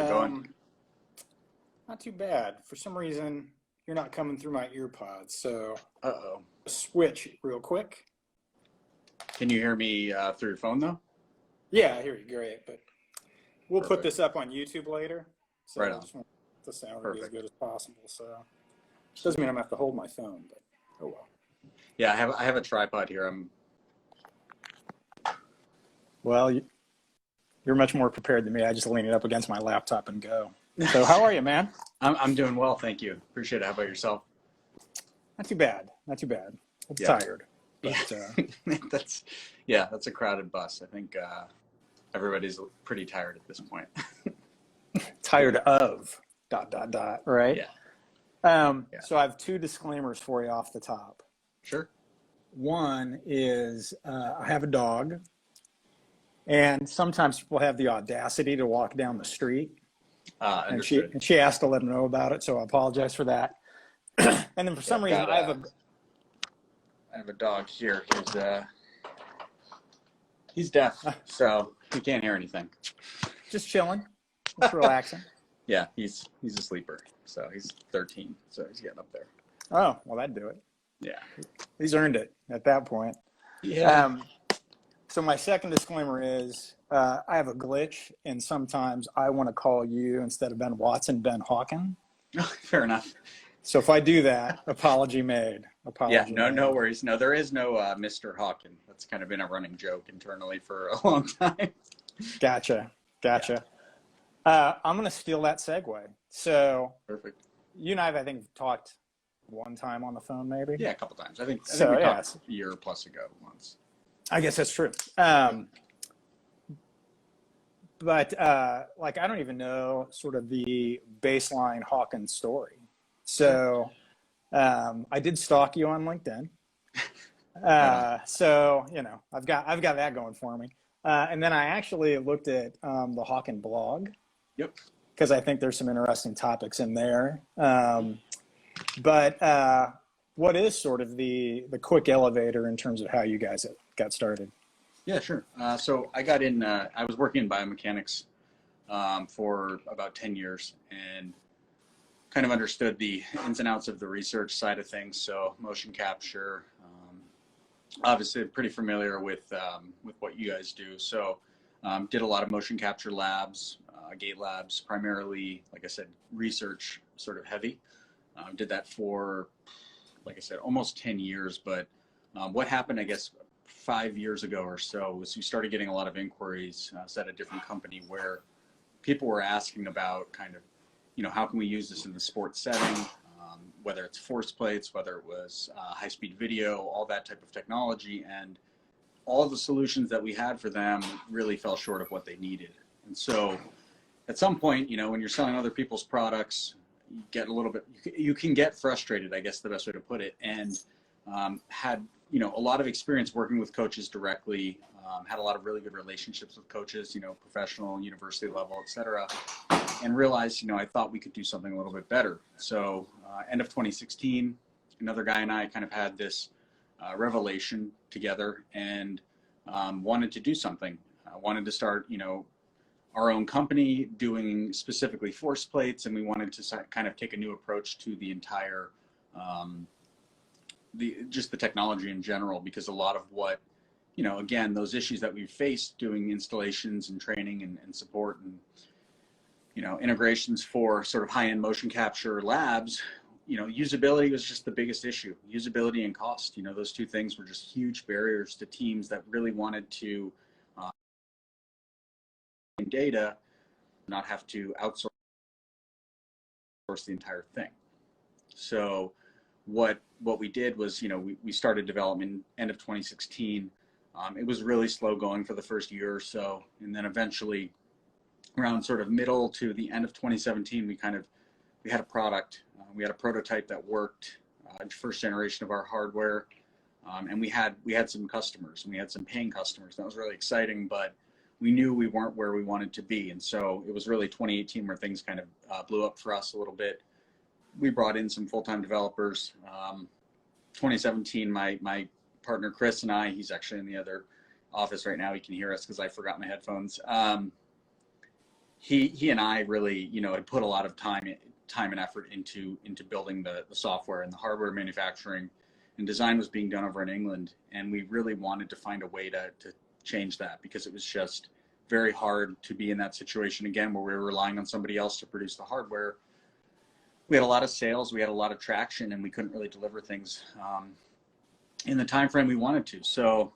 it going? Not too bad. For some reason, you're not coming through my ear pods, so Uh-oh. switch real quick. Can you hear me through your phone, though? Yeah, I hear you great, but we'll Perfect. put this up on YouTube later. So Right I on. just want the sound to be as Perfect. good as possible. So doesn't mean I'm gonna have to hold my phone, but oh well. Yeah, I have a tripod here. Well, you're much more prepared than me. I just lean it up against my laptop and go. So how are you, man? I'm doing well, thank you. Appreciate it. How about yourself? Not too bad. Not too bad. I'm Yeah. tired. But, that's a crowded bus. I think everybody's pretty tired at this point. tired of ... right? Yeah. So I have two disclaimers for you off the top. Sure. One is I have a dog, and sometimes people have the audacity to walk down the street. And she asked to let them know about it, so I apologize for that. And then for some reason, I have a dog here. He's deaf, so he can't hear anything. Just chilling, just relaxing. Yeah, he's a sleeper. So he's 13, so he's getting up there. Oh, well, that'd do it. Yeah, he's earned it at that point. Yeah. So my second disclaimer is I have a glitch, and sometimes I want to call you instead of Ben Watson, Ben Hawkin. Fair enough. So if I do that, apology made. No worries. No, there is no Mr. Hawkin. That's kind of been a running joke internally for a long time. Gotcha. Yeah. I'm going to steal that segue. So Perfect. You and I think, talked one time on the phone, maybe? Yeah, a couple times. I think we talked a year plus ago once. I guess that's true. But I don't even know sort of the baseline Hawkins story. So I did stalk you on LinkedIn. So, I've got that going for me. And then I actually looked at the Hawkin blog. Yep. Because I think there's some interesting topics in there. But what is sort of the quick elevator in terms of how you guys got started? Yeah, sure. So I got in, I was working in biomechanics for about 10 years and kind of understood the ins and outs of the research side of things. So motion capture, obviously pretty familiar with what you guys do. So did a lot of motion capture labs, gate labs, primarily, like I said, research sort of heavy. Did that for, like I said, almost 10 years. But what happened, I guess, 5 years ago or so was we started getting a lot of inquiries at a different company where people were asking about kind of, how can we use this in the sports setting, whether it's Forceplates, whether it was high-speed video, all that type of technology. And all the solutions that we had for them really fell short of what they needed. And so at some point, when you're selling other people's products, you get a little bit, you can get frustrated, I guess the best way to put it, and had, a lot of experience working with coaches directly, had a lot of really good relationships with coaches, professional, university level, et cetera, and realized, I thought we could do something a little bit better. So end of 2016, another guy and I kind of had this revelation together and wanted to do something. Wanted to start, our own company doing specifically force plates, and we wanted to kind of take a new approach to the entire, just the technology in general, because a lot of what, again, those issues that we've faced doing installations and training and support and, integrations for sort of high-end motion capture labs, usability was just the biggest issue. Usability and cost, those two things were just huge barriers to teams that really wanted to data, not have to outsource the entire thing. So what we did was, we started development end of 2016. It was really slow going for the first year or so. And then eventually around sort of middle to the end of 2017, we had a product. We had a prototype that worked, first generation of our hardware. And we had some customers, and we had some paying customers. That was really exciting, but we knew we weren't where we wanted to be. And so it was really 2018 where things kind of blew up for us a little bit. We brought in some full-time developers. 2017, my partner Chris and I, he's actually in the other office right now. He can hear us because I forgot my headphones. he and I really, had put a lot of time and effort into building the software, and the hardware manufacturing and design was being done over in England. And we really wanted to find a way to change that, because it was just very hard to be in that situation again, where we were relying on somebody else to produce the hardware. We had a lot of sales, we had a lot of traction, and we couldn't really deliver things in the time frame we wanted to. So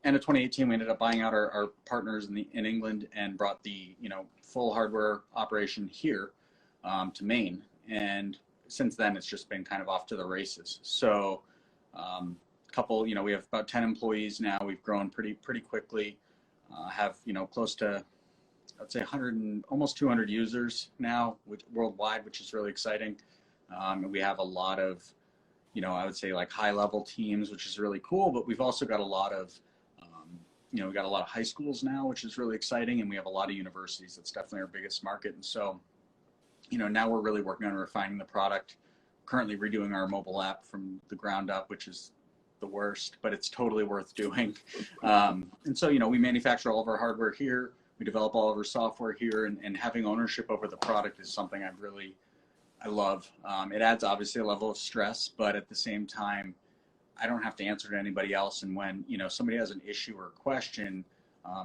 end of 2018, we ended up buying out our partners in England and brought the full hardware operation here to Maine. And since then, it's just been kind of off to the races. So we have about 10 employees now. We've grown pretty quickly. Have close to, I'd say, 100 and almost 200 users now worldwide, which is really exciting. And we have a lot of, I would say, like high-level teams, which is really cool. But we've also got a lot of we've got a lot of high schools now, which is really exciting, and we have a lot of universities. That's definitely our biggest market. And so, now we're really working on refining the product. Currently redoing our mobile app from the ground up, which is the worst, but it's totally worth doing. And so, we manufacture all of our hardware here. We develop all of our software here, and having ownership over the product is something I love. It adds obviously a level of stress, but at the same time, I don't have to answer to anybody else. And when, somebody has an issue or a question,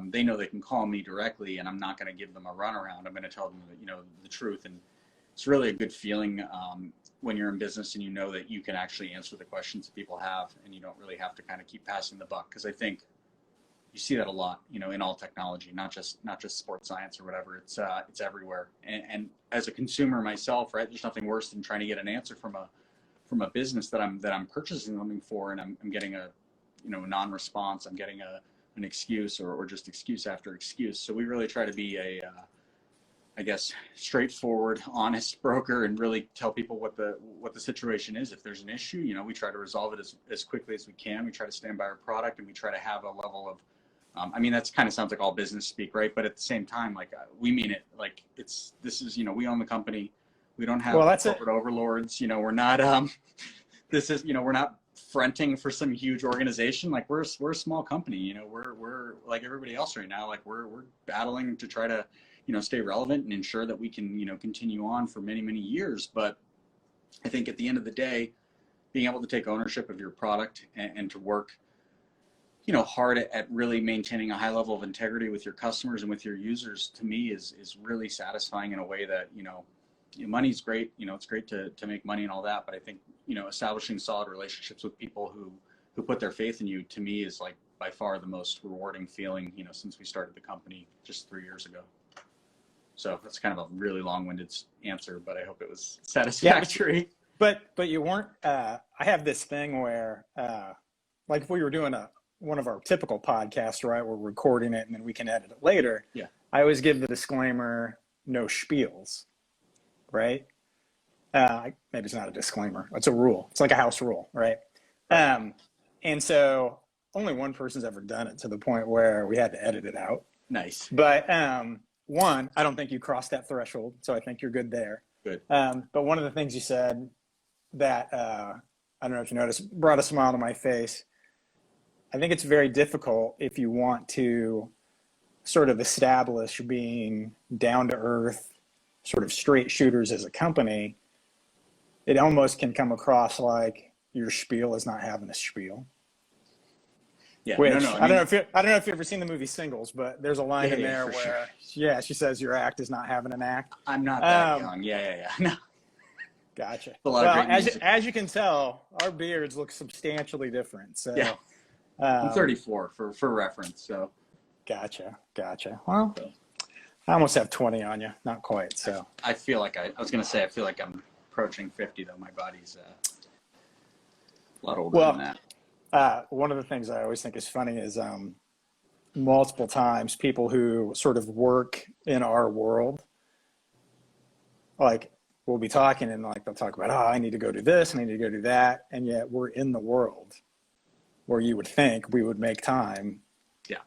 they know they can call me directly, and I'm not going to give them a runaround. I'm going to tell them, the truth. And it's really a good feeling when you're in business and you know that you can actually answer the questions that people have, and you don't really have to kind of keep passing the buck. Because I think you see that a lot, in all technology, not just sports science or whatever. It's everywhere. And as a consumer myself, right, there's nothing worse than trying to get an answer from a business that I'm purchasing something for, and I'm getting a non-response. I'm getting an excuse or just excuse after excuse. So we really try to be a I guess straightforward, honest broker, and really tell people what the situation is. If there's an issue, we try to resolve it as quickly as we can. We try to stand by our product, and we try to have a level of that's kind of sounds like all business speak, right? But at the same time, like we mean it. Like we own the company. We don't have corporate overlords. We're not, we're not fronting for some huge organization. Like we're a small company, we're like everybody else right now. Like we're battling to try to, stay relevant and ensure that we can, continue on for many, many years. But I think at the end of the day, being able to take ownership of your product and to work, hard at really maintaining a high level of integrity with your customers and with your users, to me is really satisfying in a way that, money's great, it's great to make money and all that, but I think, establishing solid relationships with people who put their faith in you, to me, is like by far the most rewarding feeling, since we started the company just 3 years ago. So that's kind of a really long-winded answer, but I hope it was satisfactory. Yeah, but you weren't, I have this thing where, like if we were doing one of our typical podcasts, right, we're recording it and then we can edit it later. Yeah. I always give the disclaimer, no spiels. Right? Maybe it's not a disclaimer. It's a rule. It's like a house rule, right? And so only one person's ever done it to the point where we had to edit it out. Nice. But one, I don't think you crossed that threshold, so I think you're good there. Good. But one of the things you said that, I don't know if you noticed, brought a smile to my face. I think it's very difficult if you want to sort of establish being down to earth, sort of straight shooters as a company. It almost can come across like your spiel is not having a spiel. Yeah, Which, I don't know if you've ever seen the movie Singles, but there's a line in there where, she says your act is not having an act. I'm not that young. Yeah. No. Gotcha. Well, as you can tell, our beards look substantially different. So yeah. I'm 34 for reference. So. Gotcha. Well, I almost have 20 on you. Not quite. So I feel like I was going to say, I feel like I'm approaching 50, though. My body's a lot older than that. One of the things I always think is funny is multiple times people who sort of work in our world, like we'll be talking and like they'll talk about, I need to go do this and I need to go do that. And yet we're in the world where you would think we would make time. Yeah.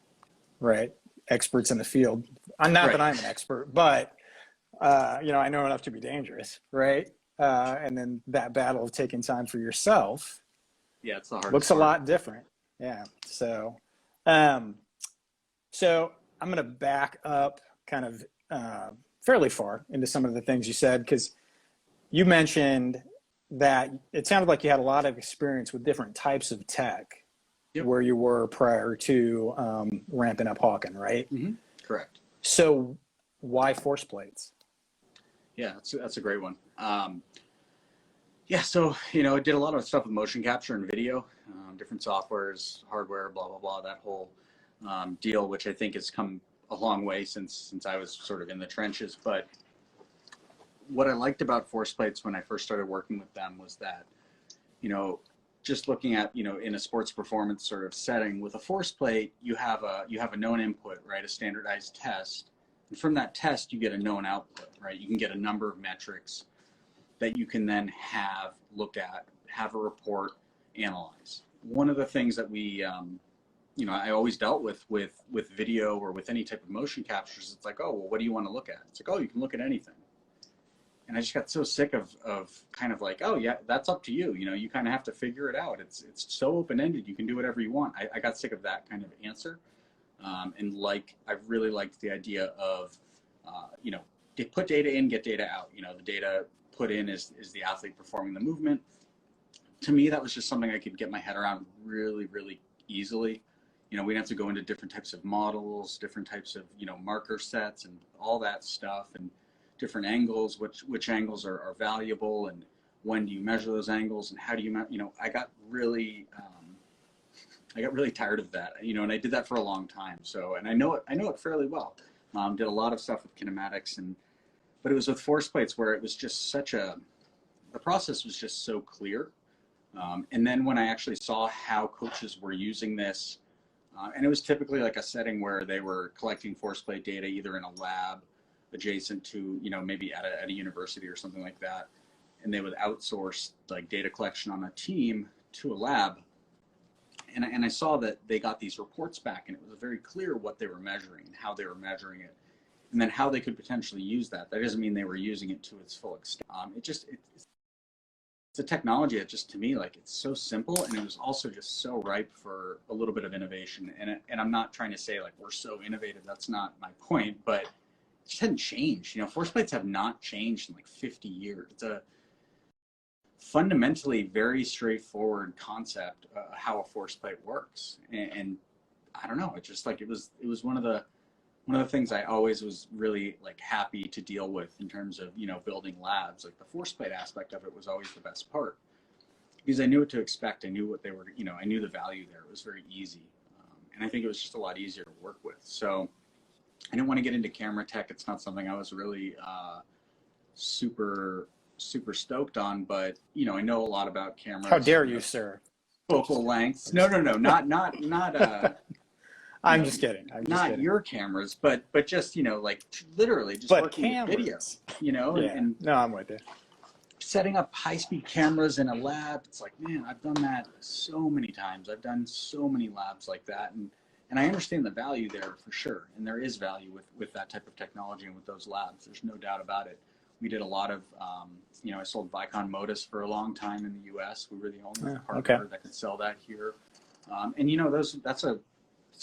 Right. Experts in the field. Not that I'm an expert, but, I know enough to be dangerous. Right. And then that battle of taking time for yourself. Yeah, it's the hardest looks a lot different. Yeah. So I'm going to back up kind of fairly far into some of the things you said, because you mentioned that it sounded like you had a lot of experience with different types of tech. Yep. Where you were prior to ramping up Hawkin, right? Mm-hmm. Correct. So why Forceplates? Yeah, that's a great one. Yeah, so, you know, I did a lot of stuff with motion capture and video, different softwares, hardware, blah, blah, blah, that whole deal, which I think has come a long way since I was sort of in the trenches. But what I liked about Forceplates when I first started working with them was that, you know, just looking at, you know, in a sports performance sort of setting with a force plate, you have a known input, right? A standardized test. And from that test, you get a known output, right? You can get a number of metrics that you can then have looked at, have a report, analyze. One of the things that we, you know, I always dealt with video or with any type of motion captures, it's like, oh, well, what do you want to look at? It's like, oh, you can look at anything. And I just got so sick of kind of like, oh yeah, that's up to you. You know, you kind of have to figure it out. It's so open-ended. You can do whatever you want. I got sick of that kind of answer. And I really liked the idea of, you know, put data in, get data out. You know, the data put in is the athlete performing the movement. To me, that was just something I could get my head around really, really easily. You know, we'd have to go into different types of models, different types of, you know, marker sets and all that stuff, and different angles, which angles are valuable, and when do you measure those angles, and how do you, you know, I got really tired of that, you know, and I did that for a long time. So, and I know it fairly well. Did a lot of stuff with kinematics, but it was with force plates where it was just the process was just so clear. And then when I actually saw how coaches were using this, and it was typically like a setting where they were collecting force plate data either in a lab adjacent to, you know, maybe at a university or something like that, and they would outsource like data collection on a team to a lab. And I saw that they got these reports back, and it was very clear what they were measuring and how they were measuring it, and then how they could potentially use that. That doesn't mean they were using it to its full extent. It's a technology that just, to me, like, it's so simple, and it was also just so ripe for a little bit of innovation. And I'm not trying to say like we're so innovative. That's not my point, but it just hadn't changed. You know, force plates have not changed in like 50 years. It's a fundamentally very straightforward concept, how a force plate works. And I don't know, it's just like, it was one of the things I always was really like happy to deal with in terms of, you know, building labs. Like the force plate aspect of it was always the best part, because I knew what to expect. I knew what they were, you know, I knew the value there. It was very easy. And I think it was just a lot easier to work with. So I didn't want to get into camera tech. It's not something I was really super stoked on, but, you know, I know a lot about cameras. How dare you, sir? Focal lengths. No, not I'm just kidding. Not your cameras, but just, you know, like literally just working with videos, you know. Yeah. And no, I'm with you. Setting up high-speed cameras in a lab, it's like, man, I've done that so many times. I've done so many labs like that, and I understand the value there for sure. And there is value with that type of technology and with those labs. There's no doubt about it. We did a lot of, you know, I sold Vicon Modus for a long time in the U.S. We were the only partner that could sell that here. And, you know, it's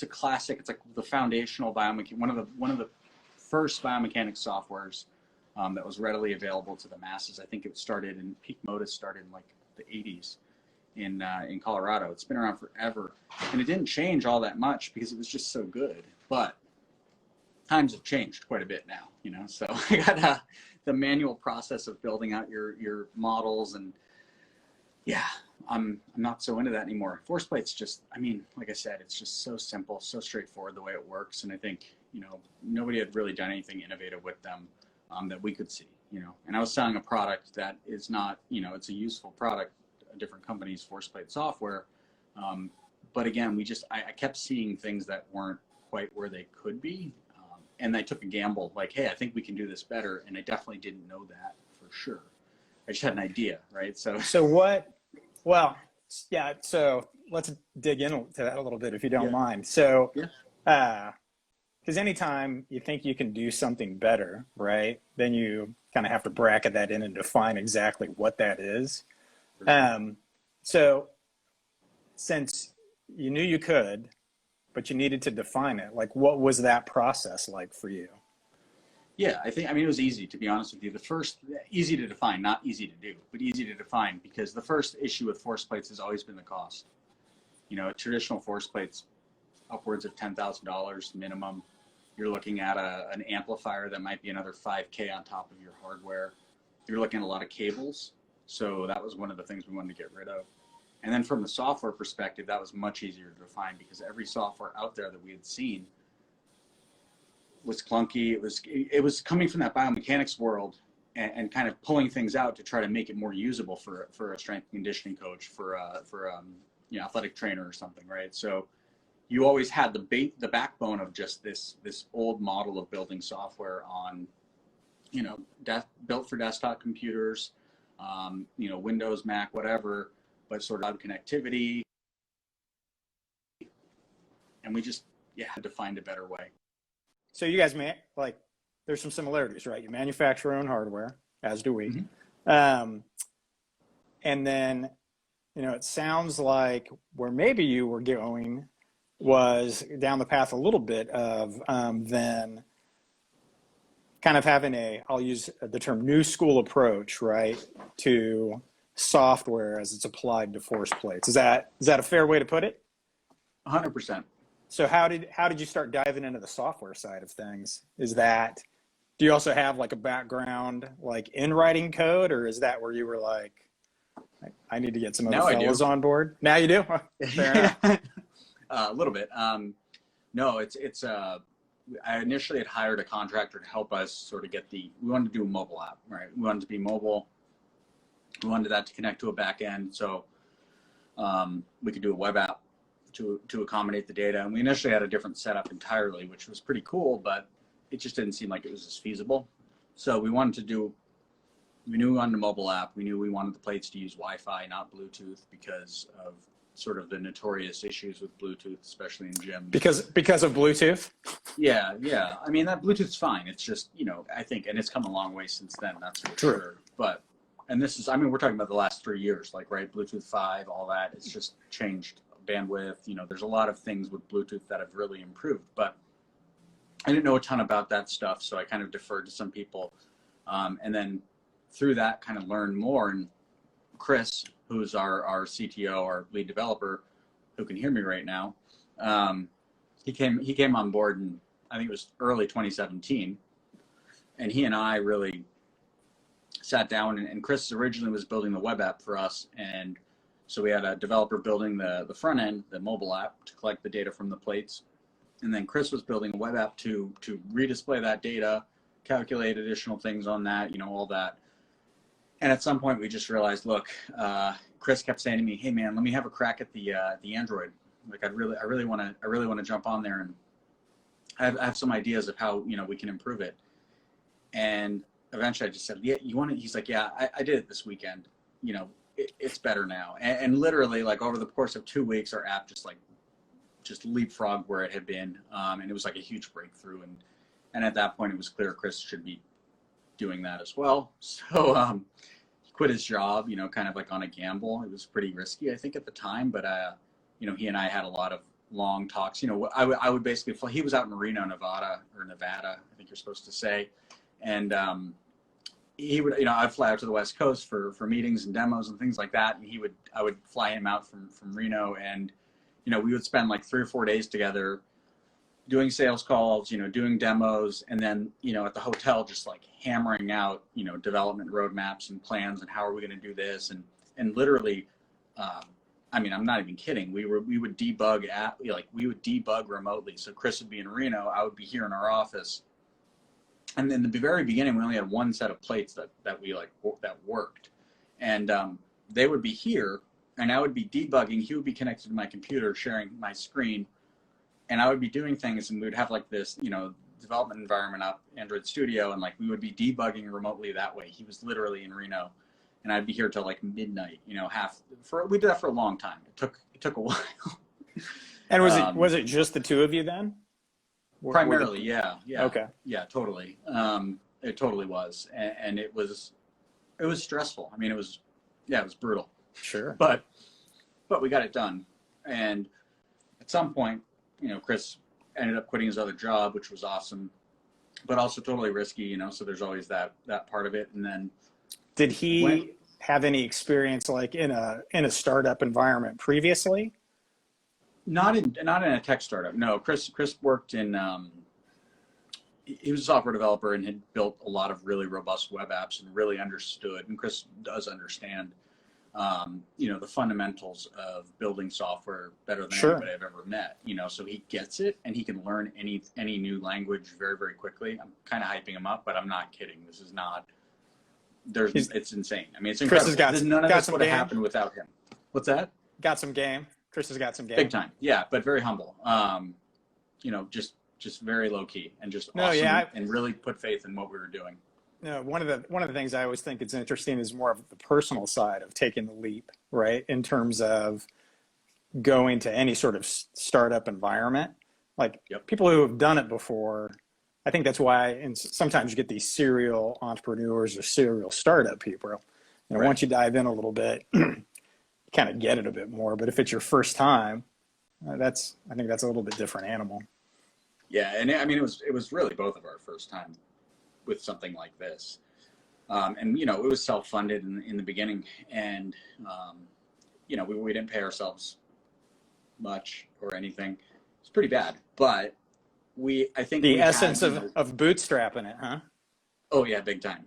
a classic. It's like the foundational biomechanics, one of the first biomechanics softwares that was readily available to the masses. I think it started in Peak Modus started in like the 80s in Colorado. It's been around forever, and it didn't change all that much because it was just so good. But times have changed quite a bit now, you know. So I got the manual process of building out your models, and yeah, I'm not so into that anymore. Force plates just, I mean, like I said, it's just so simple, so straightforward the way it works, and I think, you know, nobody had really done anything innovative with them that we could see, you know. And I was selling a product that is not, you know, it's a useful product, a different company's force plate software, but again, I kept seeing things that weren't quite where they could be. And I took a gamble, like, hey, I think we can do this better. And I definitely didn't know that for sure. I just had an idea, right? So what, well, yeah, so let's dig into that a little bit, if you don't mind. So, because anytime you think you can do something better, right, then you kind of have to bracket that in and define exactly what that is. So since you knew you could, but you needed to define it, like, what was that process like for you? Yeah, I mean, it was easy, to be honest with you. The first, easy to define, not easy to do, but easy to define, because the first issue with force plates has always been the cost. You know, traditional force plates, upwards of $10,000 minimum. You're looking at an amplifier that might be another 5K on top of your hardware. You're looking at a lot of cables. So that was one of the things we wanted to get rid of. And then from the software perspective, that was much easier to define, because every software out there that we had seen was clunky. It was coming from that biomechanics world, and kind of pulling things out to try to make it more usable for a strength and conditioning coach, for you know, athletic trainer or something, right? So you always had the backbone of just this old model of building software on, you know, built for desktop computers, you know, Windows, Mac, whatever, but sort of connectivity. And we just, had to find a better way. So you guys, there's some similarities, right? You manufacture your own hardware, as do we. Mm-hmm. And then, you know, it sounds like where maybe you were going was down the path a little bit of then kind of having I'll use the term new school approach, right, to software as it's applied to force plates. Is that a fair way to put it? 100%. So how did you start diving into the software side of things? Do you also have like a background like in writing code, or is that where you were like, I need to get some other fellows on board? Now you do? Fair enough. A little bit. No, it's I initially had hired a contractor to help us sort of we wanted to do a mobile app, right? We wanted to be mobile. We wanted that to connect to a back end, so we could do a web app to accommodate the data. And we initially had a different setup entirely, which was pretty cool, but it just didn't seem like it was as feasible. So we knew we wanted a mobile app. We knew we wanted the plates to use Wi-Fi, not Bluetooth, because of sort of the notorious issues with Bluetooth, especially in gyms. Because of Bluetooth? Yeah. I mean, that Bluetooth's fine. It's just, you know, I think, and it's come a long way since then, that's for sure. But, and this is, I mean, we're talking about the last 3 years, like, right, Bluetooth 5, all that, it's just changed bandwidth. You know, there's a lot of things with Bluetooth that have really improved, but I didn't know a ton about that stuff, so I kind of deferred to some people. And then through that, kind of learned more. And Chris, who's our CTO, our lead developer, who can hear me right now, he came on board in, I think it was early 2017, and he and I really sat down, and Chris originally was building the web app for us, and so we had a developer building the front end, the mobile app, to collect the data from the plates, and then Chris was building a web app to redisplay that data, calculate additional things on that, you know, all that. And at some point we just realized, look, Chris kept saying to me, "Hey man, let me have a crack at the Android. Like I really want to jump on there, and I have some ideas of how, you know, we can improve it." And eventually I just said, "Yeah, you want it?" He's like, "Yeah, I did it this weekend. You know, it's better now." And literally, like, over the course of 2 weeks, our app just leapfrogged where it had been, and it was like a huge breakthrough. And at that point, it was clear Chris should be doing that as well. So he quit his job, you know, kind of like on a gamble. It was pretty risky, I think, at the time, but you know, he and I had a lot of long talks. You know, I would basically fly. He was out in Reno, Nevada, I think you're supposed to say, and he would, you know, I'd fly out to the West Coast for meetings and demos and things like that, and I would fly him out from Reno, and you know, we would spend like 3 or 4 days together doing sales calls, you know, doing demos, and then, you know, at the hotel, just like hammering out, you know, development roadmaps and plans and how are we going to do this. And literally, I mean, I'm not even kidding. We would debug we would debug remotely. So Chris would be in Reno, I would be here in our office. And in the very beginning, we only had one set of plates that worked. And they would be here, and I would be debugging. He would be connected to my computer, sharing my screen, and I would be doing things, and we would have like this, you know, development environment up, Android Studio, and like we would be debugging remotely that way. He was literally in Reno, and I'd be here till like midnight, you know, we did that for a long time. It took a while. And was it just the two of you then? Primarily, yeah. Okay. Yeah, totally. It totally was, and it was stressful. I mean, it was brutal. Sure. But we got it done, and at some point, you know, Chris ended up quitting his other job, which was awesome. but also totally risky, you know, so there's always that part of it. And then did he have any experience like in a startup environment previously? Not in a tech startup. No, Chris worked in he was a software developer and had built a lot of really robust web apps and really understood, and Chris does understand you know, the fundamentals of building software better than anybody I've ever met, you know, so he gets it and he can learn any new language very, very quickly. I'm kind of hyping him up, but I'm not kidding. This is not, it's insane. I mean, it's incredible. None of this would have happened without him. What's that? Got some game. Chris has got some game. Big time. Yeah, but very humble. You know, just very low key and just awesome and really put faith in what we were doing. No, one of the things I always think is interesting is more of the personal side of taking the leap, right? In terms of going to any sort of startup environment, like people who have done it before. I think that's why, and sometimes you get these serial entrepreneurs or serial startup people. You know, once you dive in a little bit, you kind of get it a bit more. But if it's your first time, I think that's a little bit different animal. Yeah, and I mean, it was really both of our first time with something like this. And, you know, it was self-funded in the beginning. And, you know, we didn't pay ourselves much or anything. It's pretty bad. But I think the essence of bootstrapping it, huh? Oh, yeah, big time.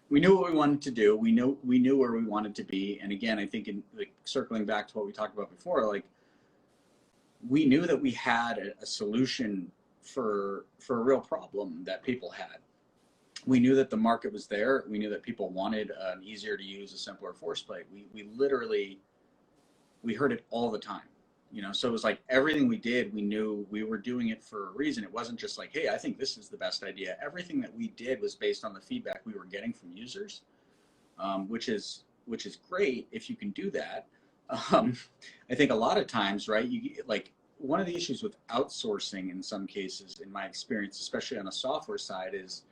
We knew what we wanted to do. We knew where we wanted to be. And again, I think like circling back to what we talked about before, like we knew that we had a solution for a real problem that people had. We knew that the market was there. We knew that people wanted an easier to use, a simpler force plate. We literally, we heard it all the time, you know? So it was like everything we did, we knew we were doing it for a reason. It wasn't just like, hey, I think this is the best idea. Everything that we did was based on the feedback we were getting from users, which is great if you can do that. I think a lot of times, right, one of the issues with outsourcing in some cases, in my experience, especially on the software side, is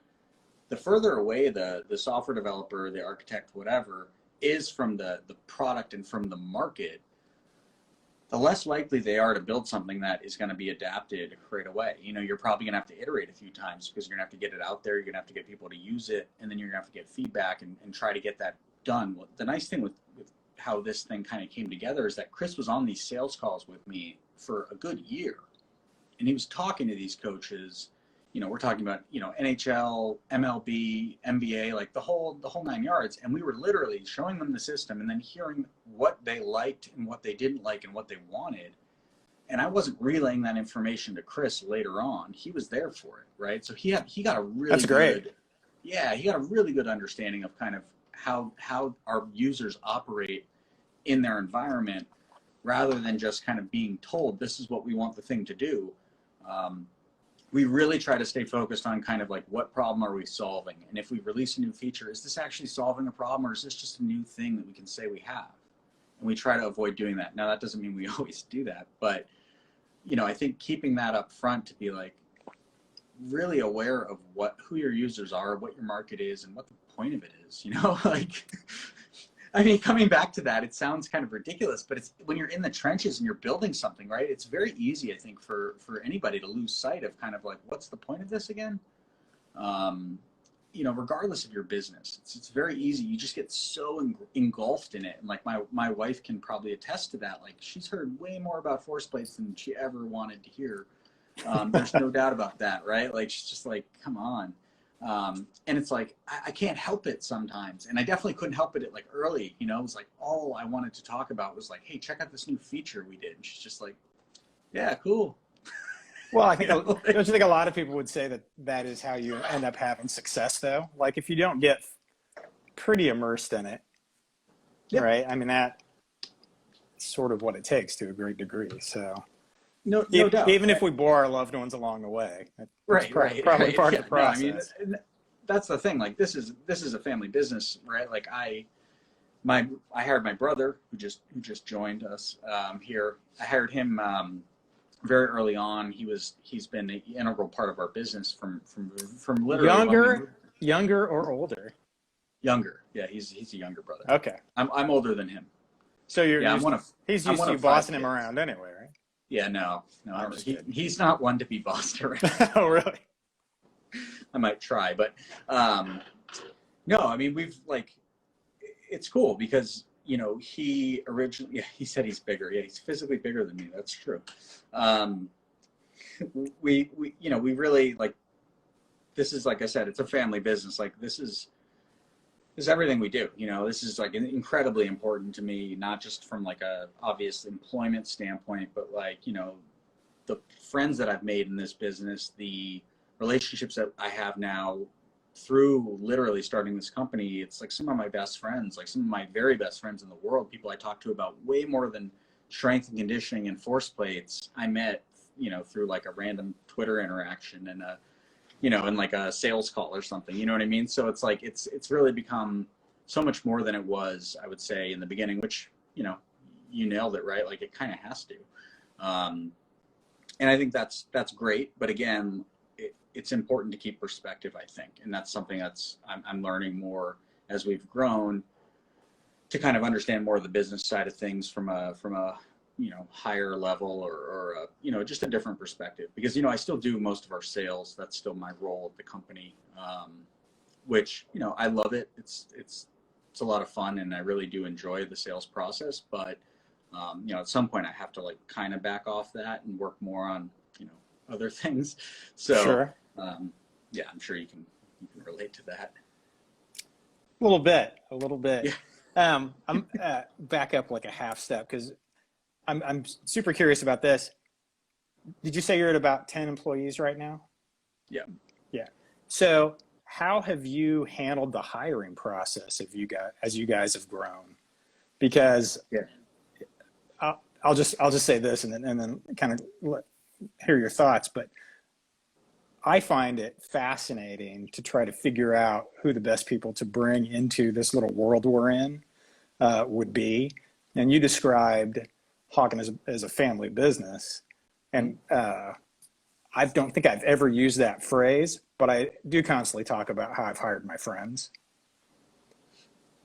the further away the software developer, the architect, whatever, is from the product and from the market, the less likely they are to build something that is going to be adapted right away. You know, you're probably going to have to iterate a few times because you're going to have to get it out there, you're going to have to get people to use it, and then you're going to have to get feedback and try to get that done. The nice thing with how this thing kind of came together is that Chris was on these sales calls with me for a good year, and he was talking to these coaches. You know, we're talking about, you know, NHL, MLB, NBA, like the whole 9 yards, and we were literally showing them the system and then hearing what they liked and what they didn't like and what they wanted. And I wasn't relaying that information to Chris later on. He was there for it, right? So he got a really he got a really good understanding of kind of how our users operate in their environment, rather than just kind of being told this is what we want the thing to do. We really try to stay focused on kind of like, what problem are we solving? And if we release a new feature, is this actually solving a problem, or is this just a new thing that we can say we have? And we try to avoid doing that. Now, that doesn't mean we always do that, but, you know, I think keeping that up front to be like really aware of who your users are, what your market is, and what the point of it is, you know, like, I mean, coming back to that, it sounds kind of ridiculous, but it's when you're in the trenches and you're building something, right? It's very easy, I think, for anybody to lose sight of kind of like, what's the point of this again? You know, regardless of your business, it's very easy. You just get so engulfed in it. And like my wife can probably attest to that. Like, she's heard way more about Forceplates than she ever wanted to hear. There's no doubt about that, right? Like, she's just like, come on. And it's like, I can't help it sometimes. And I definitely couldn't help it like early, you know. It was like, all I wanted to talk about was like, hey, check out this new feature we did. And she's just like, yeah, cool. Well, I think, don't you think a lot of people would say that is how you end up having success, though? Like, if you don't get pretty immersed in it, right? I mean, that's sort of what it takes to a great degree. So no doubt. Even if we bore our loved ones along the way, right, probably part of the process. No, I mean, that's the thing. Like, this is a family business, right? Like, I hired my brother who just joined us here. I hired him very early on. He's been an integral part of our business from literally younger or older. Younger, yeah. He's a younger brother. Okay, I'm older than him. So he's used to you bossing him around anyway, right? Yeah, no, he's not one to be bossed around. Oh, really? I might try, but no, I mean, we've like, it's cool because, you know, he originally, yeah, he said he's bigger. Yeah, he's physically bigger than me. That's true. Um, you know, we really like, this is, like I said, it's a family business. Like this is everything we do. You know, this is like incredibly important to me, not just from like a obvious employment standpoint, but like, you know, the friends that I've made in this business, the relationships that I have now through literally starting this company, it's like some of my best friends, like some of my very best friends in the world, people I talk to about way more than strength and conditioning and force plates, I met, you know, through like a random Twitter interaction and a, you know, in like a sales call or something, you know what I mean? So it's like, it's really become so much more than it was, I would say, in the beginning, which, you know, you nailed it, right? Like it kind of has to. And I think that's great. But again, it's important to keep perspective, I think. And that's something that's, I'm learning more as we've grown to kind of understand more of the business side of things from a, you know, higher level or you know, just a different perspective, because, you know, I still do most of our sales. That's still my role at the company, which, you know, I love it. It's a lot of fun and I really do enjoy the sales process, but you know, at some point I have to like kind of back off that and work more on, you know, other things. So, Sure. Yeah, I'm sure you can relate to that. A little bit. Yeah. I'm back up like a half step because I'm super curious about this. Did you say you're at about 10 employees right now? Yeah. Yeah. So how have you handled the hiring process as you guys have grown? Because Yeah. I'll just say this and then kind of hear your thoughts. But I find it fascinating to try to figure out who the best people to bring into this little world we're in would be. And you described Hawkin as a family business. And I don't think I've ever used that phrase, but I do constantly talk about how I've hired my friends.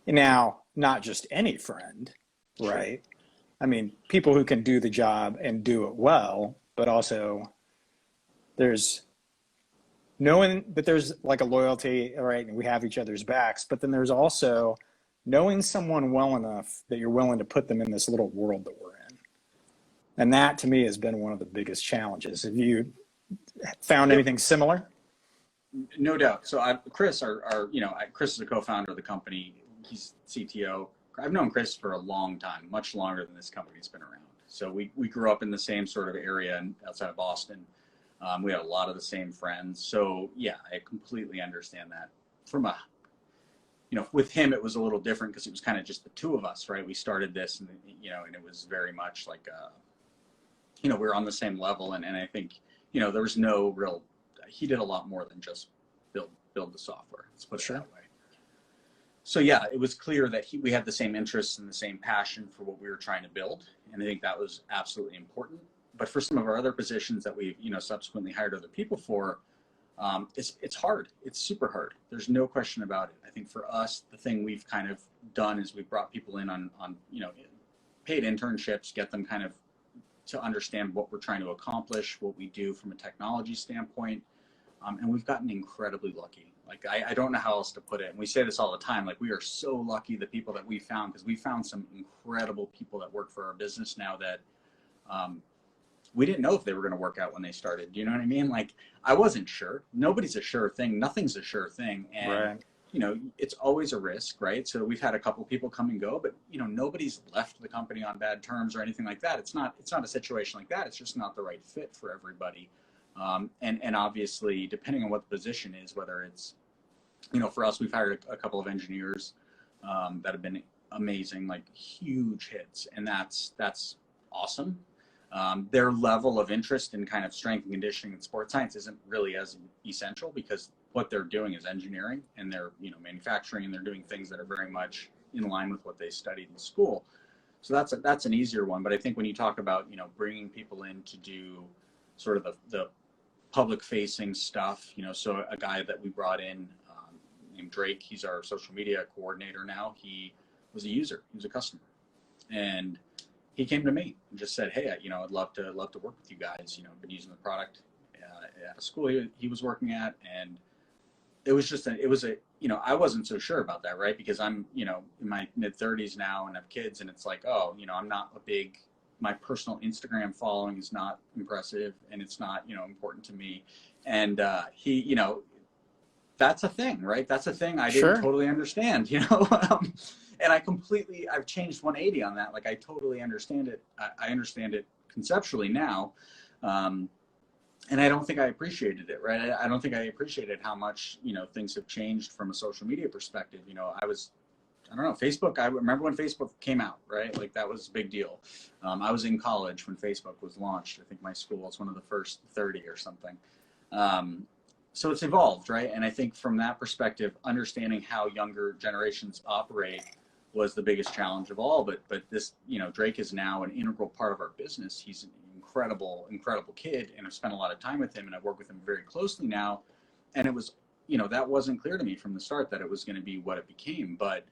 Now, not just any friend, right? I mean, people who can do the job and do it well, but also there's knowing that there's like a loyalty, right? And we have each other's backs, but then there's also knowing someone well enough that you're willing to put them in this little world that we're in. And that to me has been one of the biggest challenges. Have you found anything similar? No doubt. So Chris, you know, Chris is a co-founder of the company. He's CTO. I've known Chris for a long time, much longer than this company's been around. So we grew up in the same sort of area outside of Boston. We had a lot of the same friends. So yeah, I completely understand that. From a, you know, with him, it was a little different because it was kind of just the two of us, right? We started this and, you know, and it was very much like, you know, we were on the same level. And I think, you know, there was no real, he did a lot more than just build the software. Let's put it that way. So yeah, it was clear that we had the same interests and the same passion for what we were trying to build. And I think that was absolutely important. But for some of our other positions that we've, you know, subsequently hired other people for, it's hard. It's super hard. There's no question about it. I think for us, the thing we've kind of done is we've brought people in on you know, paid internships, get them kind of to understand what we're trying to accomplish, what we do from a technology standpoint. And we've gotten incredibly lucky. Like, I don't know how else to put it. And we say this all the time, like we are so lucky the people that we found, because we found some incredible people that work for our business now that we didn't know if they were going to work out when they started. Do you know what I mean? Like, I wasn't sure. Nobody's a sure thing. Nothing's a sure thing. And, right. You know, it's always a risk, right? So we've had a couple people come and go, but, you know, nobody's left the company on bad terms or anything like that. It's not a situation like that. It's just not the right fit for everybody. And obviously, depending on what the position is, whether it's, you know, for us, we've hired a couple of engineers that have been amazing, like huge hits, and that's awesome. Their level of interest in kind of strength and conditioning and sports science isn't really as essential because what they're doing is engineering and they're, you know, manufacturing, and they're doing things that are very much in line with what they studied in school. So that's an easier one. But I think when you talk about, you know, bringing people in to do sort of the public facing stuff, you know, so a guy that we brought in named Drake, he's our social media coordinator now. He was a user, he was a customer, and he came to me and just said, hey, you know, I'd love to work with you guys. You know, I've been using the product, at a school he was working at, and it was just I wasn't so sure about that, right? Because I'm, in my mid 30s now and have kids, and it's like, oh, I'm not my personal Instagram following is not impressive, and it's not, important to me. And he, that's a thing, right? That's a thing I didn't totally understand, and I've changed 180 on that. Like, I totally understand it. I understand it conceptually now. And I don't think I appreciated it, right? I don't think I appreciated how much, things have changed from a social media perspective. I don't know, Facebook, I remember when Facebook came out, right? Like, that was a big deal. I was in college when Facebook was launched. I think my school was one of the first 30 or something. So it's evolved, right? And I think from that perspective, understanding how younger generations operate was the biggest challenge of all. But this, Drake is now an integral part of our business. He's an incredible kid, and I've spent a lot of time with him, and I've worked with him very closely now. And it was, that wasn't clear to me from the start that it was going to be what it became. But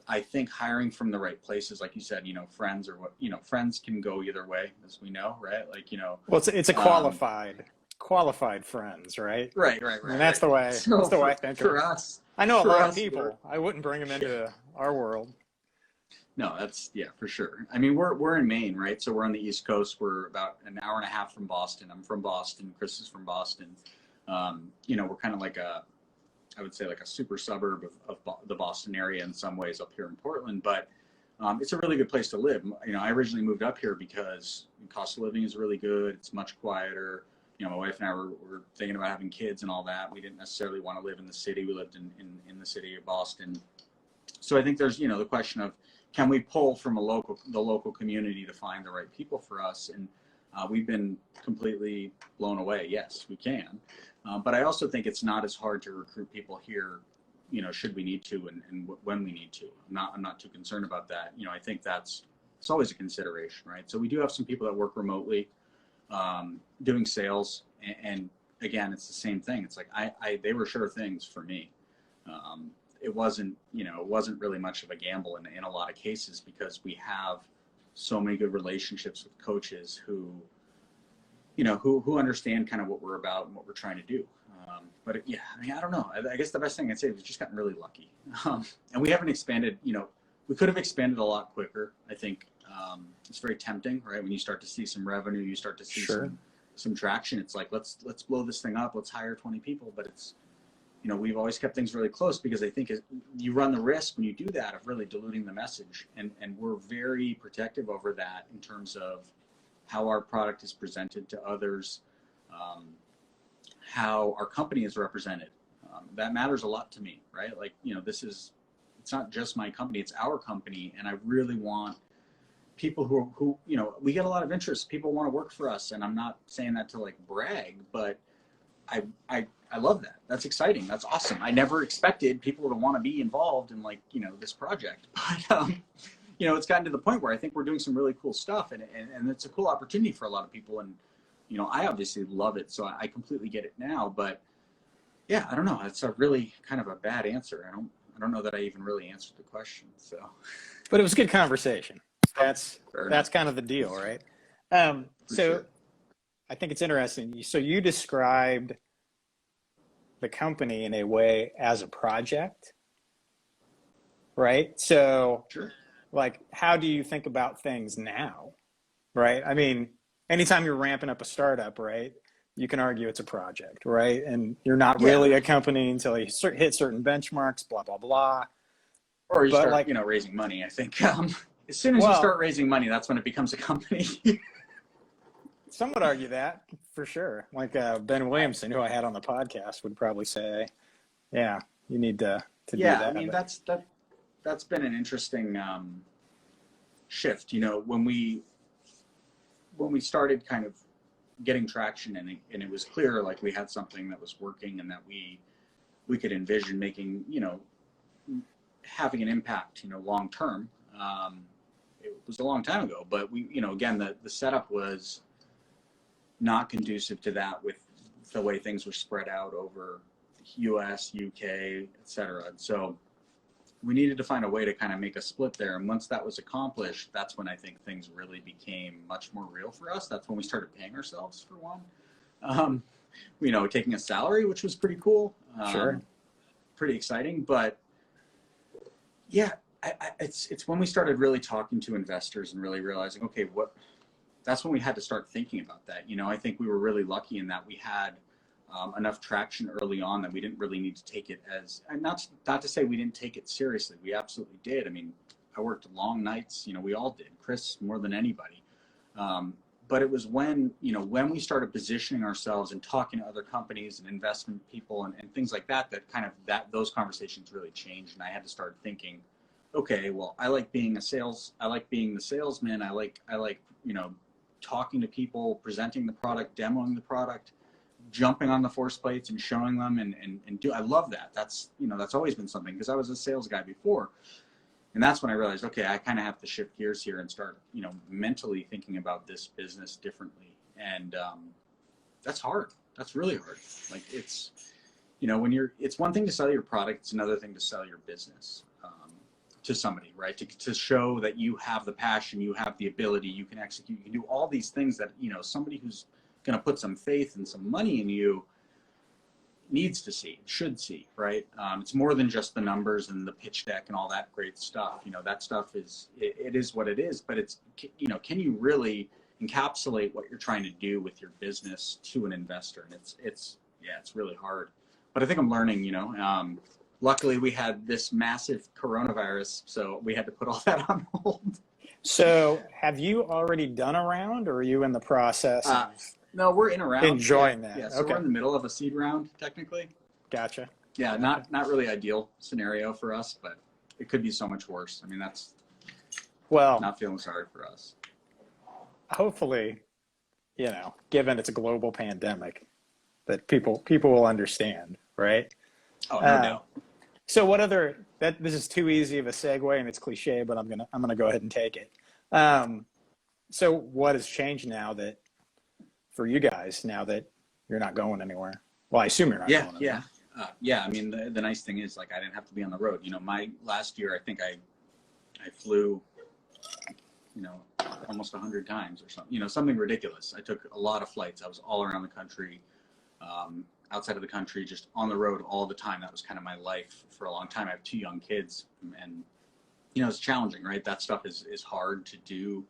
I think hiring from the right places, like you said, friends or friends can go either way, as we know, right? Like, well, it's a qualified friends, right? Right. And that's the way. So that's the way I think for of it. us. I know a lot of people. I wouldn't bring them into our world. No, for sure. I mean, we're in Maine, right? So we're on the East Coast. We're about an hour and a half from Boston. I'm from Boston. Chris is from Boston. We're kind of like I would say like a super suburb of the Boston area in some ways up here in Portland, but it's a really good place to live. I originally moved up here because the cost of living is really good. It's much quieter. My wife and I were thinking about having kids and all that. We didn't necessarily want to live in the city. We lived in the city of Boston. So I think there's, the question of, can we pull from the local community to find the right people for us? And we've been completely blown away. Yes, we can. But I also think it's not as hard to recruit people here, should we need to and when we need to. I'm not too concerned about that. I think it's always a consideration, right? So we do have some people that work remotely, doing sales. And again, it's the same thing. It's like, they were sure things for me. It wasn't really much of a gamble in a lot of cases, because we have so many good relationships with coaches who understand kind of what we're about and what we're trying to do. But yeah, I don't know. I guess the best thing I'd say is we've just gotten really lucky. And we haven't expanded, we could have expanded a lot quicker. I think it's very tempting, right? When you start to see some revenue, you start to see some traction. It's like, let's blow this thing up. Let's hire 20 people. But it's, we've always kept things really close, because I think you run the risk when you do that of really diluting the message. And we're very protective over that in terms of how our product is presented to others, how our company is represented. That matters a lot to me, right? Like, it's not just my company, it's our company. And I really want people who we get a lot of interest. People want to work for us. And I'm not saying that to like brag, but I love that. That's exciting. That's awesome. I never expected people to want to be involved in this project, but it's gotten to the point where I think we're doing some really cool stuff, and it's a cool opportunity for a lot of people. And, I obviously love it, so I completely get it now. But yeah, I don't know. It's a really kind of a bad answer. I don't know that I even really answered the question. So, but it was a good conversation. That's kind of the deal, right? Sure. I think it's interesting. So you described the company in a way as a project, right? So, like, how do you think about things now, right? I mean, anytime you're ramping up a startup, right, you can argue it's a project, right? And you're not really a company until you hit certain benchmarks, blah, blah, blah. Or you start, raising money, I think. As soon as you start raising money, that's when it becomes a company. Some would argue that, for sure. Like Ben Williamson, who I had on the podcast, would probably say, yeah, you need to do that. I mean, that's been an interesting shift. When we started kind of getting traction, and it was clear, like, we had something that was working and that we could envision making, having an impact, long term. It was a long time ago, but we, again, the setup was not conducive to that, with the way things were spread out over US, UK, et cetera. And so we needed to find a way to kind of make a split there. And once that was accomplished, that's when I think things really became much more real for us. That's when we started paying ourselves, for one. you know, taking a salary, which was pretty cool. Sure. Pretty exciting. But yeah, it's when we started really talking to investors and really realizing, okay, that's when we had to start thinking about that. You know, I think we were really lucky in that we had enough traction early on that we didn't really need to take it as, and not to say we didn't take it seriously. We absolutely did. I mean, I worked long nights, you know, we all did, Chris more than anybody. But it was when, you know, when we started positioning ourselves and talking to other companies and investment people and things like that, those conversations really changed. And I had to start thinking, okay, well, I like being the salesman. I like, you know, talking to people, presenting the product, demoing the product, jumping on the Forceplates and showing them I love that. That's, you know, that's always been something because I was a sales guy before. And that's when I realized, okay, I kind of have to shift gears here and start, you know, mentally thinking about this business differently. And that's hard. That's really hard. Like it's, you know, it's one thing to sell your product. It's another thing to sell your business to somebody, right? To show that you have the passion, you have the ability, you can execute, you can do all these things that, you know, somebody who's going to put some faith and some money in you needs to see, should see, right? It's more than just the numbers and the pitch deck and all that great stuff. You know, that stuff it is what it is, but it's, you know, can you really encapsulate what you're trying to do with your business to an investor? And it's really hard, but I think I'm learning, you know. Luckily we had this massive coronavirus, so we had to put all that on hold. So have you already done a round, or are you in the process of no, we're in a round. Enjoying that. Yeah, so we're in the middle of a seed round, technically. Gotcha. Yeah, not really ideal scenario for us, but it could be so much worse. I mean, that's not feeling sorry for us. Hopefully, you know, given it's a global pandemic, that people will understand, right? Oh, no doubt. So what this is too easy of a segue and it's cliche, but I'm gonna go ahead and take it. So what has changed now that, for you guys, now that you're not going anywhere? Well, I assume you're not going anywhere. I mean, the nice thing is, like, I didn't have to be on the road. You know, my last year, I think I flew, you know, almost 100 times or something, you know, something ridiculous. I took a lot of flights. I was all around the country, outside of the country, just on the road all the time. That was kind of my life for a long time. I have 2 young kids and, you know, it's challenging, right? That stuff is hard to do.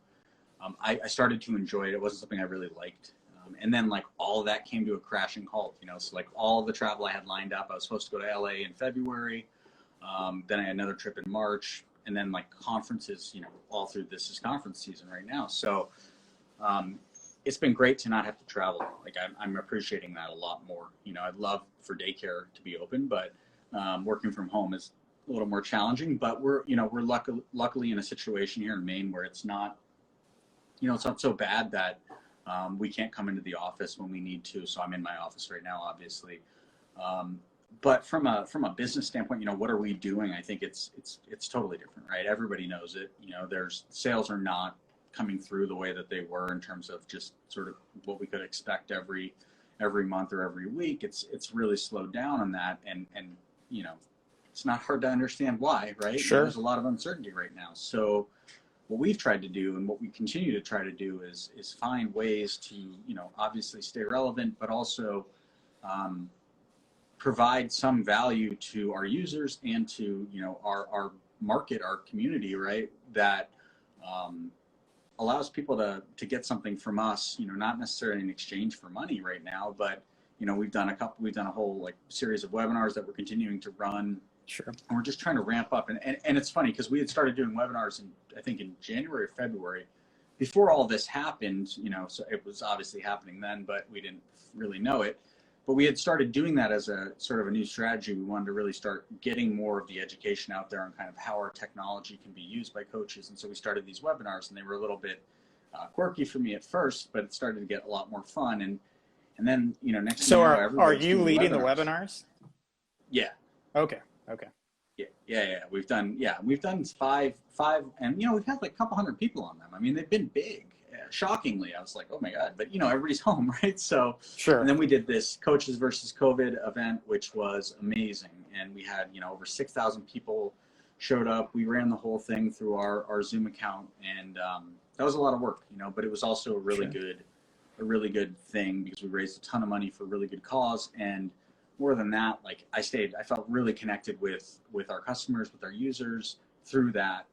I started to enjoy it. It wasn't something I really liked. And then, like, all of that came to a crashing halt, you know, so like all the travel I had lined up, I was supposed to go to LA in February. Then I had another trip in March, and then, like, conferences, you know, all through this is conference season right now. So it's been great to not have to travel. Like, I'm appreciating that a lot more. You know, I'd love for daycare to be open, but working from home is a little more challenging. But we're luckily in a situation here in Maine where it's not, you know, it's not so bad that we can't come into the office when we need to. So I'm in my office right now, obviously. But from a business standpoint, you know, what are we doing? I think it's totally different, right? Everybody knows it. You know, sales are not coming through the way that they were in terms of just sort of what we could expect every month or every week. It's really slowed down on that, and you know, it's not hard to understand why, right? Sure. There's a lot of uncertainty right now. So what we've tried to do and what we continue to try to do is find ways to, you know, obviously stay relevant, but also provide some value to our users and to, you know, our market, our community, right? That allows people to get something from us, you know, not necessarily in exchange for money right now, but, you know, we've done a whole, like, series of webinars that we're continuing to run. Sure. And we're just trying to ramp up. And it's funny because we had started doing webinars I think in January or February before all this happened, you know, so it was obviously happening then, but we didn't really know it. But we had started doing that as a sort of a new strategy. We wanted to really start getting more of the education out there on kind of how our technology can be used by coaches. And so we started these webinars, and they were a little bit quirky for me at first, but it started to get a lot more fun. And then, you know, next thing you know, are you leading the webinars? Yeah. Okay. Yeah. We've done 5, and, you know, we've had like a couple hundred people on them. I mean, they've been big. Shockingly, I was like, oh my God, but, you know, everybody's home, right? So sure. And then we did this Coaches versus COVID event, which was amazing. And we had, you know, over 6,000 people showed up. We ran the whole thing through our Zoom account, and that was a lot of work, you know, but it was also a really good a really good thing because we raised a ton of money for a really good cause. And more than that, like I felt really connected with our customers, with our users through that,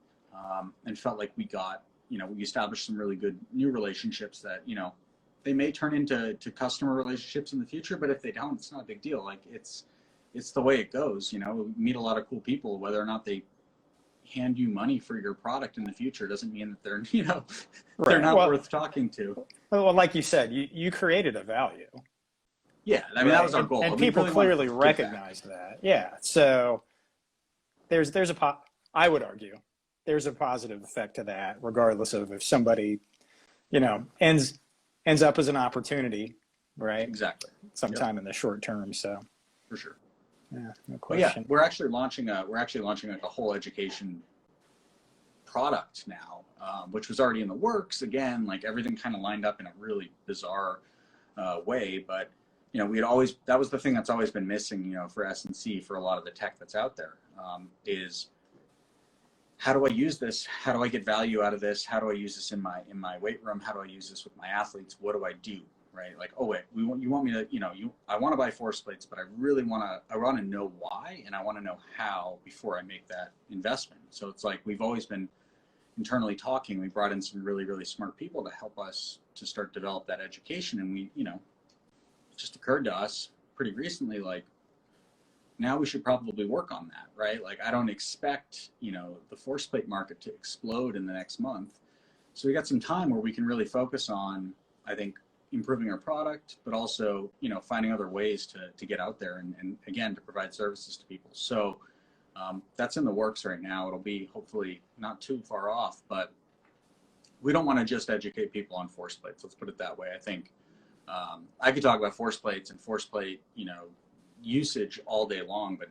and felt like we got, we established some really good new relationships that, they may turn into customer relationships in the future, but if they don't, it's not a big deal. Like it's the way it goes. We meet a lot of cool people, whether or not they hand you money for your product in the future doesn't mean that they're, they're not worth talking to. Well, like you said, you created a value. Yeah, I mean, that was our goal. And people really clearly recognized that. Yeah. So I would argue there's a positive effect to that, regardless of if somebody, ends up as an opportunity, right? Exactly. Sometime in the short term. So for sure. Yeah, no question. Yeah, we're actually launching like a whole education product now, which was already in the works. Again, like everything kind of lined up in a really bizarre way, but that was the thing that's always been missing, for S&C, for a lot of the tech that's out there, is how do I use this? How do I get value out of this? How do I use this in my weight room? How do I use this with my athletes? What do I do? Right? Like, oh wait, you want me to, I want to buy Forceplates, but I really want to know why, and I want to know how before I make that investment. So it's like, we've always been internally talking. We brought in some really, really smart people to help us to start develop that education. And we, it just occurred to us pretty recently, like, now we should probably work on that, right? Like, I don't expect, the Forceplate market to explode in the next month. So we got some time where we can really focus on, I think, improving our product, but also, finding other ways to get out there and again, to provide services to people. So that's in the works right now. It'll be hopefully not too far off, but we don't want to just educate people on Forceplates. Let's put it that way. I think I could talk about Forceplates and Forceplate, usage all day long, but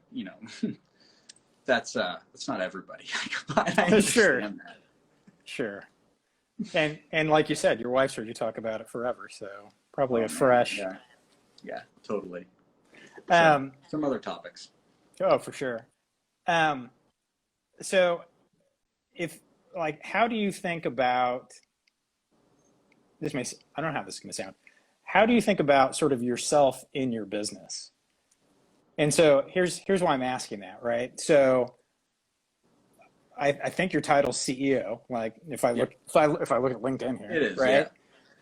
that's not everybody. I understand that. Sure. And like you said, your wife's heard you talk about it forever, so probably fresh. Yeah, totally. Some other topics. Oh, for sure. So how do you think about this? I don't know how this is going to sound. How do you think about sort of yourself in your business? And so here's why I'm asking that, right? So I think your title's CEO. Like if I look at LinkedIn here, it is, right?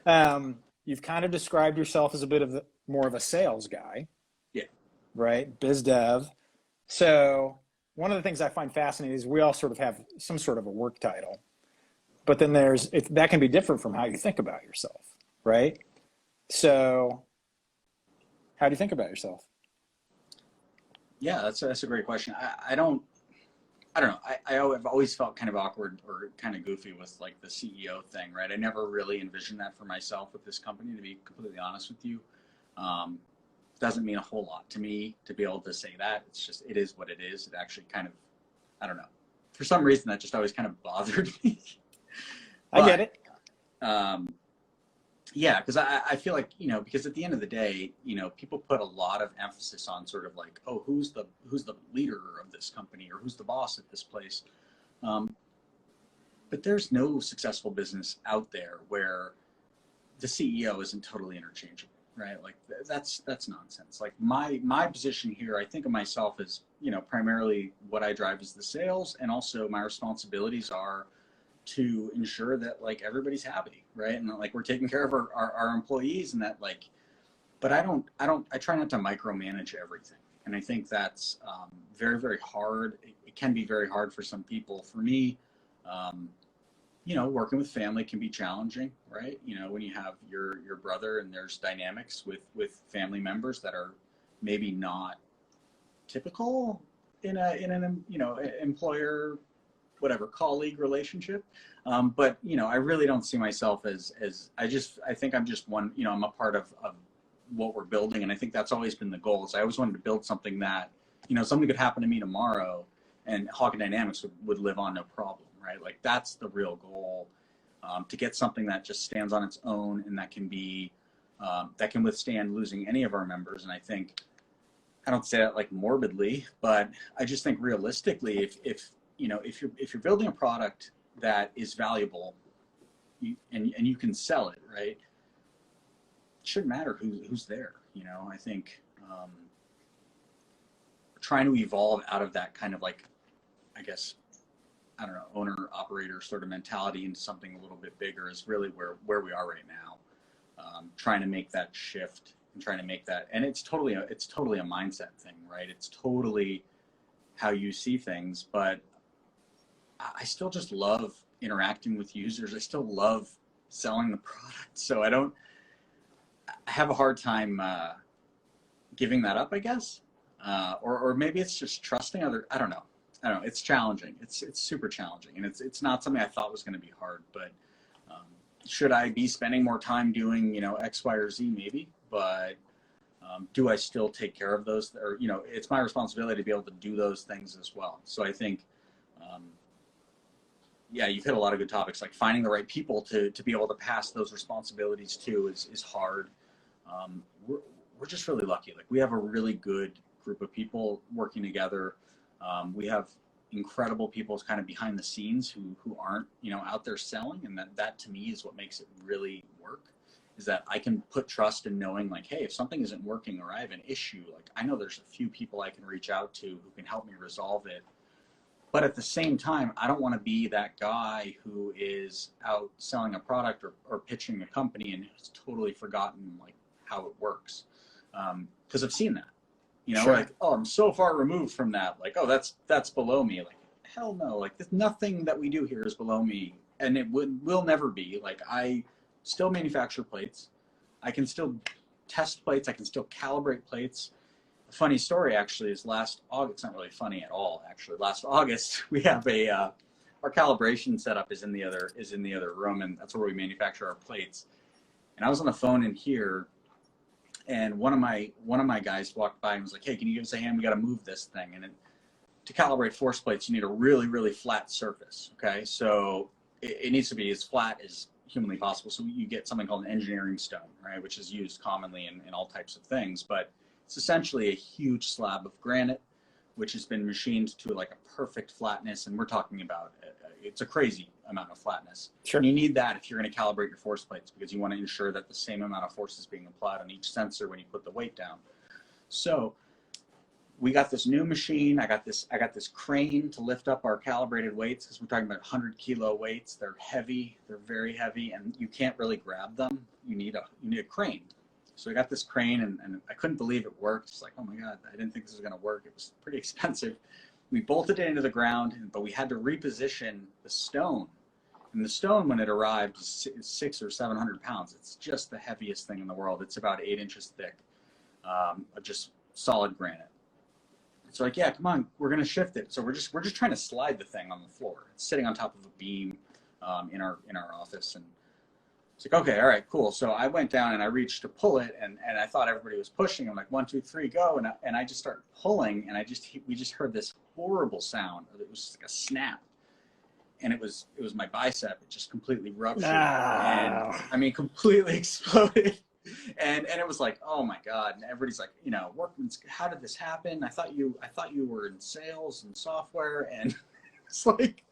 Yeah. You've kind of described yourself as a bit of more of a sales guy. Yeah. Right? Biz dev. So one of the things I find fascinating is we all sort of have some sort of a work title, but then that can be different from how you think about yourself, right? So how do you think about yourself? Yeah, that's a great question. I don't know. I've always felt kind of awkward or kind of goofy with like the CEO thing, right? I never really envisioned that for myself with this company, to be completely honest with you. Doesn't mean a whole lot to me to be able to say that. It's just, it is what it is. It actually kind of, I don't know. For some reason, that just always kind of bothered me. I get it. Yeah, because I feel like, because at the end of the day, people put a lot of emphasis on sort of like, oh, who's the leader of this company, or who's the boss at this place. But there's no successful business out there where the CEO isn't totally interchangeable, right? Like that's nonsense. Like my position here, I think of myself as, primarily what I drive is the sales, and also my responsibilities are to ensure that like everybody's happy, right? And that, like, we're taking care of our employees, and that like, but I try not to micromanage everything. And I think that's very, very hard. It can be very hard for some people. For me, working with family can be challenging, right? When you have your brother, and there's dynamics with family members that are maybe not typical in an employer, whatever, colleague relationship. But, I really don't see myself as I think I'm just one, I'm a part of what we're building. And I think that's always been the goal. Is I always wanted to build something that, something could happen to me tomorrow and Hawkin Dynamics would live on no problem, right? Like that's the real goal, to get something that just stands on its own and that can be, that can withstand losing any of our members. And I think, I don't say that like morbidly, but I just think realistically, if you're building a product that is valuable, and you can sell it, right? shouldn't matter who's there. You know, I think trying to evolve out of that kind of like, I guess, I don't know, owner operator sort of mentality into something a little bit bigger is really where we are right now. Trying to make that shift and trying to make that, and it's totally a mindset thing, right? It's totally how you see things, but I still just love interacting with users. I still love selling the product. So I have a hard time giving that up, I guess. Or maybe it's just trusting I don't know. It's challenging. It's super challenging, and it's not something I thought was going to be hard. But should I be spending more time doing, you know, X, Y, or Z? Maybe. But do I still take care of those? Or, you know, it's my responsibility to be able to do those things as well. So I think, yeah, you've hit a lot of good topics. Like finding the right people to be able to pass those responsibilities to is hard. We're just really lucky. Like we have a really good group of people working together. We have incredible people kind of behind the scenes who aren't, you know, out there selling, and that to me is what makes it really work, is that I can put trust in knowing like, hey, if something isn't working or I have an issue, like I know there's a few people I can reach out to who can help me resolve it. But at the same time, I don't want to be that guy who is out selling a product or pitching a company and has totally forgotten like how it works. Because I've seen that. You know, like, oh, I'm so far removed from that. Like, oh, that's below me. Like, hell no. Like, there's nothing that we do here is below me, and it will never be. Like, I still manufacture plates. I can still test plates. I can still calibrate plates. A funny story actually is last August. It's not really funny at all. Actually, last August we have our calibration setup is in the other room, and that's where we manufacture our plates. And I was on the phone in here. And one of my guys walked by and was like, "Hey, can you give us a hand? We got to move this thing." And to calibrate force plates, you need a really, really flat surface. Okay, so it needs to be as flat as humanly possible. So you get something called an engineering stone, right, which is used commonly in all types of things. But it's essentially a huge slab of granite, which has been machined to like a perfect flatness. And we're talking about it's a crazy amount of flatness. Sure. And you need that if you're going to calibrate your force plates, because you want to ensure that the same amount of force is being applied on each sensor when you put the weight down. So we got this new machine. I got this crane to lift up our calibrated weights, because we're talking about 100-kilo weights. They're heavy. They're very heavy, and you can't really grab them. You need a crane. So I got this crane, and I couldn't believe it worked. It's like, oh my God, I didn't think this was going to work. It was pretty expensive. We bolted it into the ground, but we had to reposition the stone. And the stone, when it arrived, is 600 or 700 pounds. It's just the heaviest thing in the world. It's about 8 inches thick, just solid granite. So like, yeah, come on, we're gonna shift it. So we're just trying to slide the thing on the floor. It's sitting on top of a beam in our office, and it's like, okay, all right, cool. So I went down and I reached to pull it, and I thought everybody was pushing. I'm like, 1, 2, 3, go, and I just started pulling, and we just heard this horrible sound. It was like a snap, and it was my bicep. It just completely ruptured, and I mean, completely exploded. And it was like, oh my God. And everybody's like, you know, workman's, how did this happen? I thought you were in sales and software. And it's like,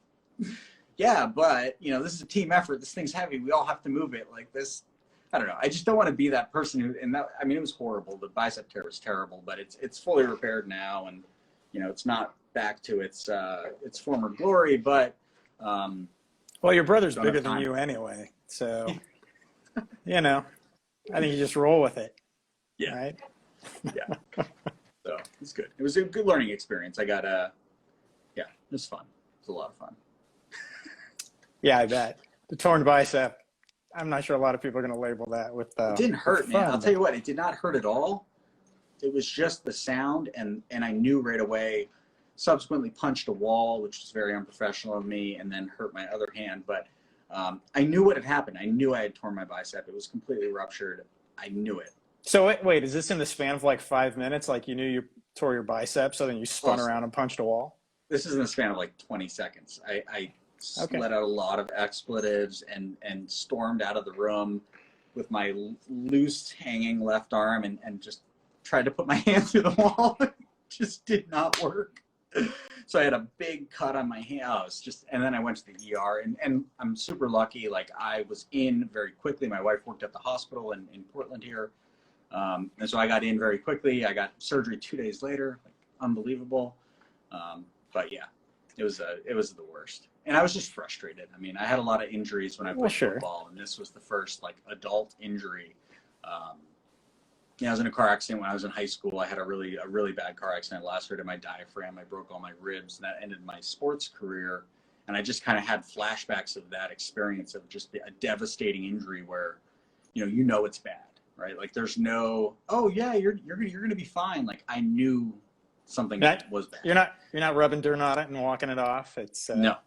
yeah, but you know, this is a team effort. This thing's heavy. We all have to move it like this. I don't know. I just don't want to be that person who, and that, I mean, it was horrible. The bicep tear was terrible, but it's fully repaired now. And, you know, it's not back to its former glory, but, well, your brother's bigger than you anyway. So, you know, I think you just roll with it. Yeah. Right? Yeah. So it's good. It was a good learning experience. I got yeah, it was fun. It was a lot of fun. Yeah, I bet. The torn bicep. I'm not sure a lot of people are going to label that with it didn't hurt, man. I'll tell you what, it did not hurt at all. It was just the sound, and I knew right away. Subsequently punched a wall, which was very unprofessional of me, and then hurt my other hand. But I knew what had happened. I knew I had torn my bicep. It was completely ruptured. I knew it. So wait, is this in the span of like 5 minutes? Like you knew you tore your bicep, so then you spun around and punched a wall? This is in the span of like 20 seconds. I let out a lot of expletives and stormed out of the room with my loose hanging left arm and just tried to put my hand through the wall. It just did not work. So I had a big cut on my hand. Oh, it's just, and then I went to the ER, and I'm super lucky. Like I was in very quickly. My wife worked at the hospital in Portland here. And so I got in very quickly. I got surgery 2 days later, like unbelievable. But yeah, it was the worst. And I was just frustrated. I mean, I had a lot of injuries when I played football, and this was the first like adult injury. I was in a car accident when I was in high school. I had a really bad car accident. I lacerated my diaphragm. I broke all my ribs, and that ended my sports career. And I just kind of had flashbacks of that experience of just a devastating injury where, you know it's bad, right? Like there's no, oh yeah, you're gonna be fine. Like I knew something was bad. You're not rubbing dirt on it and walking it off. It's no.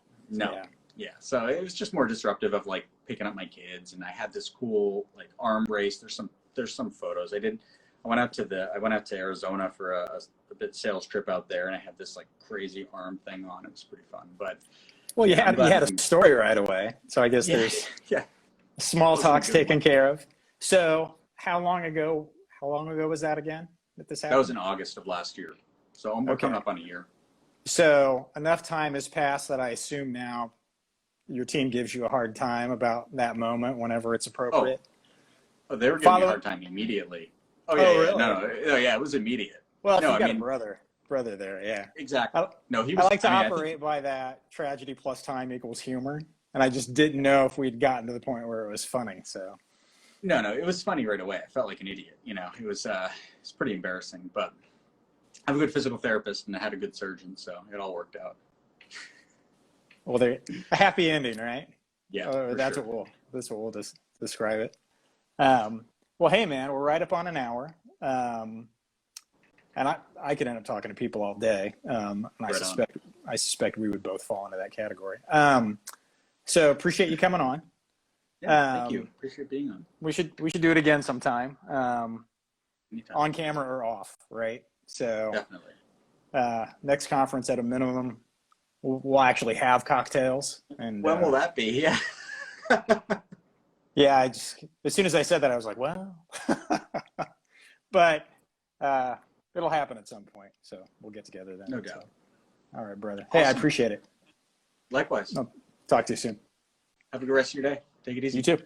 Yeah. So it was just more disruptive of like picking up my kids, and I had this cool like arm brace. There's some photos I went out to Arizona for a bit sales trip out there, and I had this like crazy arm thing on. It was pretty fun, but you had a story right away. So I guess there's small talks taken care of. So how long ago was that again that this happened? That was in August of last year. So we're coming up on a year. So enough time has passed that I assume now your team gives you a hard time about that moment whenever it's appropriate. Oh, they were giving me a hard time immediately. Oh yeah, really? No, it was immediate. Well, if you got a brother there, yeah. Exactly. I like to operate by that tragedy plus time equals humor, and I just didn't know if we'd gotten to the point where it was funny. So. No, it was funny right away. I felt like an idiot. It was pretty embarrassing, but I have a good physical therapist and I had a good surgeon, so it all worked out. Well, they're a happy ending, right? Yeah, that's what we'll just describe it. Well, hey man, we're right up on an hour. And I could end up talking to people all day. And I suspect we would both fall into that category. So appreciate you coming on. Yeah, thank you. Appreciate being on. We should do it again sometime. Anytime. On camera or off, right? So definitely. Next conference at a minimum, we'll actually have cocktails. And when will that be? Yeah. Yeah, as soon as I said that, I was like, well, but it'll happen at some point. So we'll get together then. No doubt. So. All right, brother. Awesome. Hey, I appreciate it. Likewise. Talk to you soon. Have a good rest of your day. Take it easy. You too.